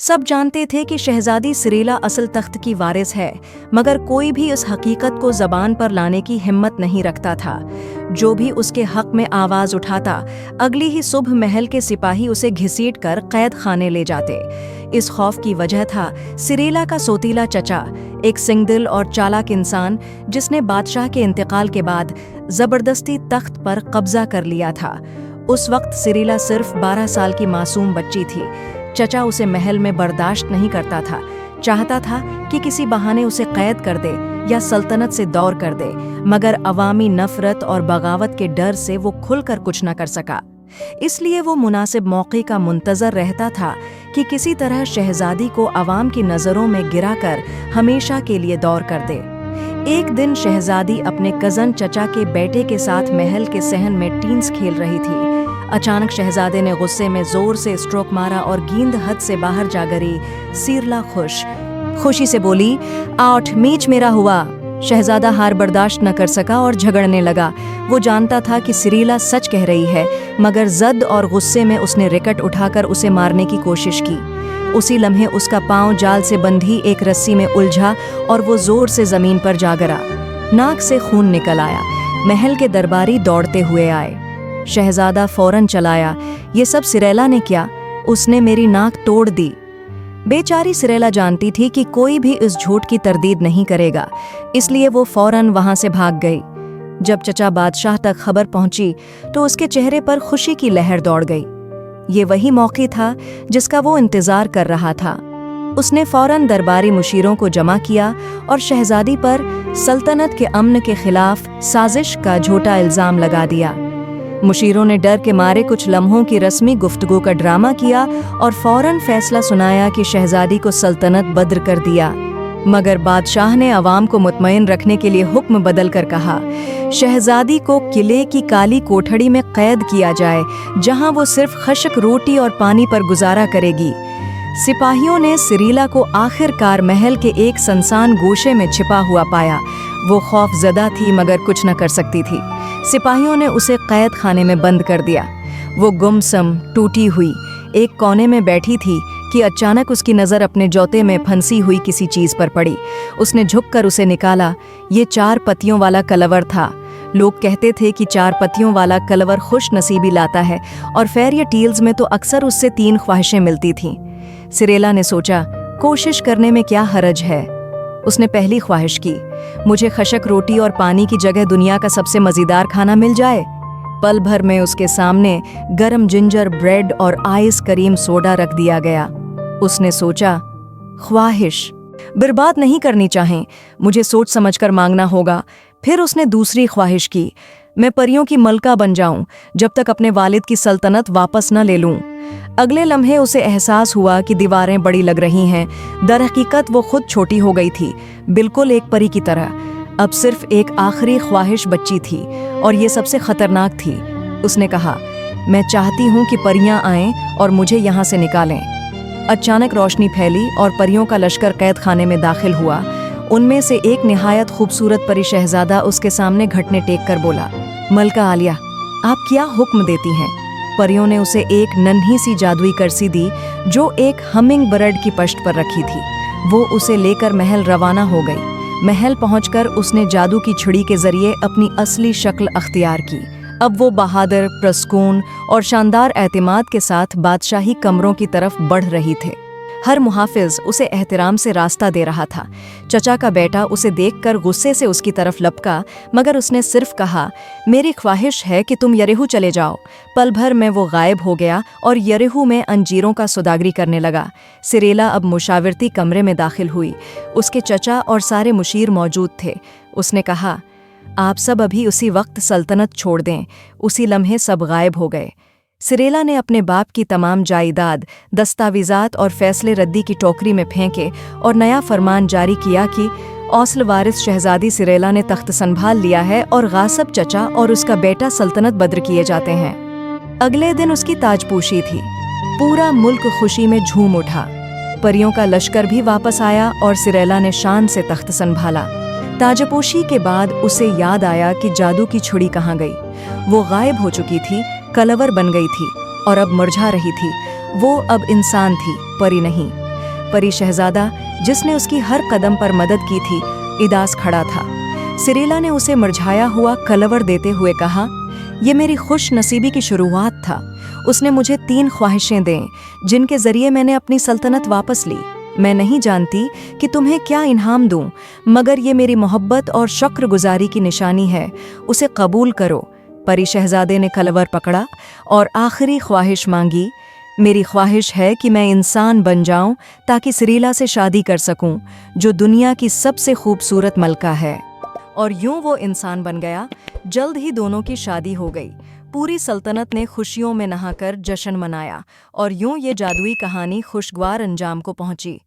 सब जानते थे कि शहजादी सिरेला असल तख्त की वारिस है, मगर कोई भी इस हकीकत को ज़बान पर लाने की हिम्मत नहीं रखता था। जो भी उसके हक में आवाज़ उठाता, अगली ही सुबह महल के सिपाही उसे घसीट कर कैद खाने ले जाते। इस खौफ की वजह था सिरेला का सोतीला चचा, एक सिंगदिल और चालाक इंसान जिसने बादशाह के इंतकाल के बाद ज़बरदस्ती तख्त पर कब्जा कर लिया था। उस वक्त सिरेला सिर्फ 12 साल की मासूम बच्ची थी। चचा उसे महल में बर्दाश्त नहीं करता था, चाहता था कि किसी बहाने उसे कैद कर दे या सल्तनत से दौर कर दे, मगर अवामी नफरत और बगावत के डर से वो खुलकर कुछ न कर सका। इसलिए वो मुनासिब मौके का मुंतज़र रहता था कि किसी तरह शहजादी को अवाम की नज़रों में गिराकर हमेशा के लिए दौर कर दे। एक दिन शहजादी अपने कज़न चचा के बेटे के साथ महल के सहन में टीन्स खेल रही थी। अचानक शहजादे ने गुस्से में जोर से स्ट्रोक मारा और गेंद हद से बाहर जा गिरी। सिरला खुशी से बोली, आउट, मैच मेरा हुआ। शहजादा हार बर्दाश्त न कर सका और झगड़ने लगा। वो जानता था कि सिरेला सच कह रही है, मगर जद और गुस्से में उसने रैकेट उठाकर उसे मारने की कोशिश की। उसी लम्हे उसका पांव जाल से बंधी एक रस्सी में उलझा और वो जोर से जमीन पर जा गिरा। नाक से खून निकल आया। महल के दरबारी दौड़ते हुए आए। शहजादा फौरन चलाया, ये सब सिरेला ने किया, उसने मेरी नाक तोड़ दी। बेचारी सिरेला जानती थी कि कोई भी इस झूठ की तरदीद नहीं करेगा, इसलिए वो फौरन वहां से भाग गई। जब चचा बादशाह तक खबर पहुंची तो उसके चेहरे पर खुशी की लहर दौड़ गई। ये वही मौका था जिसका वो इंतजार कर रहा था। उसने फौरन दरबारी मुशीरों को जमा किया और शहजादी पर सल्तनत के अमन के खिलाफ साजिश का झूठा इल्जाम लगा दिया। मुशीरों ने डर के मारे कुछ लम्हों की रस्मी गुफ्तगू का ड्रामा किया और फौरन फैसला सुनाया कि शहजादी को सल्तनत बद्र कर दिया। मगर बादशाह ने अवाम को मुतमईन रखने के लिए हुक्म बदल कर कहा, शहजादी को किले की काली कोठड़ी में कैद किया जाए, जहां वो सिर्फ खशक रोटी और पानी पर गुजारा करेगी। सिपाहियों ने सिरेला को आखिरकार महल के एक सुनसान गोशे में छिपा हुआ पाया। वो खौफजदा थी मगर कुछ न कर सकती थी। सिपाहियों ने उसे कैद खाने में बंद कर दिया। वो गुमसम टूटी हुई एक कोने में बैठी थी कि अचानक उसकी नज़र अपने जौते में फंसी हुई किसी चीज़ पर पड़ी। उसने झुककर उसे निकाला। ये 4 पत्तियों वाला कलवर था। लोग कहते थे कि 4 पत्तियों वाला कलवर खुश नसीबी लाता है, और फेयरी टेल्स में तो अक्सर उससे 3 ख्वाहिशें मिलती थीं। सिरेला ने सोचा, कोशिश करने में क्या हरज है। उसने पहली ख्वाहिश की, मुझे खशक रोटी और पानी की जगह दुनिया का सबसे मज़ेदार खाना मिल जाए। पल भर में उसके सामने गरम जिंजर ब्रेड और आइस क्रीम सोडा रख दिया गया। उसने सोचा, ख्वाहिश बर्बाद नहीं करनी चाहें, मुझे सोच समझकर मांगना होगा। फिर उसने दूसरी ख्वाहिश की, मैं परियों की मलका बन जाऊं जब तक अपने वालिद की सल्तनत वापस न ले लूं। अगले लम्हे उसे एहसास हुआ कि दीवारें बड़ी लग रही हैं। दरहकीकत वो खुद छोटी हो गई थी, बिल्कुल एक परी की तरह। अब सिर्फ एक आखिरी ख्वाहिश बची थी, और ये सबसे खतरनाक थी। उसने कहा, मैं चाहती हूँ कि परियां आएं और मुझे यहाँ से निकालें। अचानक रोशनी फैली और परियों का लश्कर कैद खाने में दाखिल हुआ। उनमें से एक निहायत खूबसूरत परी शहजादा उसके सामने घुटने टेक कर बोला, मलका आलिया, आप क्या हुक्म देती हैं? परियों ने उसे एक नन्ही सी जादुई करसी दी जो एक हमिंग बर्ड की पश्त पर रखी थी। वो उसे लेकर महल रवाना हो गई। महल पहुंचकर उसने जादू की छुड़ी के जरिए अपनी असली शक्ल अख्तियार की। अब वो बहादुर, प्रस्कून और शानदार एतमाद के साथ बादशाही कमरों की तरफ बढ़ रही थे। हर मुहाफिज उसे एहतराम से रास्ता दे रहा था। चचा का बेटा उसे देखकर गुस्से से उसकी तरफ लपका, मगर उसने सिर्फ कहा, मेरी ख्वाहिश है कि तुम यरीहू चले जाओ। पल भर में वो गायब हो गया और यरीहू में अंजीरों का सौदागरी करने लगा। सिरेला अब मुशावरती कमरे में दाखिल हुई। उसके चचा और सारे मुशीर मौजूद थे। उसने कहा, आप सब अभी उसी वक्त सल्तनत छोड़ दें। उसी लम्हे सब गायब हो गए। सिरेला ने अपने बाप की तमाम जायदाद, दस्तावेजात और फैसले रद्दी की टोकरी में फेंके और नया फरमान जारी किया कि औसल वारिस शहजादी सिरेला ने तख्त संभाल लिया है और गासिब चचा और उसका बेटा सल्तनत बद्र किए जाते हैं। अगले दिन उसकी ताजपोशी थी। पूरा मुल्क खुशी में झूम उठा। परियों का लश्कर भी वापस आया और सिरेला ने शान से तख्त संभाला। ताजपोशी के बाद उसे याद आया कि जादू की छुड़ी कहाँ गई। वो गायब हो चुकी थी, कलवर बन गई थी और अब मुरझा रही थी। वो अब इंसान थी, परी नहीं। परी शहजादा, जिसने उसकी हर कदम पर मदद की थी, इदास खड़ा था। सिरेला ने उसे मुरझाया हुआ कलवर देते हुए कहा, ये मेरी खुश नसीबी की शुरुआत था। उसने मुझे 3 ख्वाहिशें दें, जिनके जरिए मैंने अपनी सल्तनत वापस ली। मैं नहीं जानती कि तुम्हें क्या इनाम दूं, मगर ये मेरी मोहब्बत और शुक्रगुजारी की निशानी है। उसे कबूल करो। परी शहजादे ने कलवर पकड़ा और आखिरी ख्वाहिश मांगी, मेरी ख्वाहिश है कि मैं इंसान बन जाऊं ताकि सिरेला से शादी कर सकूं, जो दुनिया की सबसे खूबसूरत मलका है। और यूं वो इंसान बन गया। जल्द ही दोनों की शादी हो गई। पूरी सल्तनत ने खुशियों में नहाकर जश्न मनाया और यूं ये जादुई कहानी खुशगवार अंजाम को पहुंची।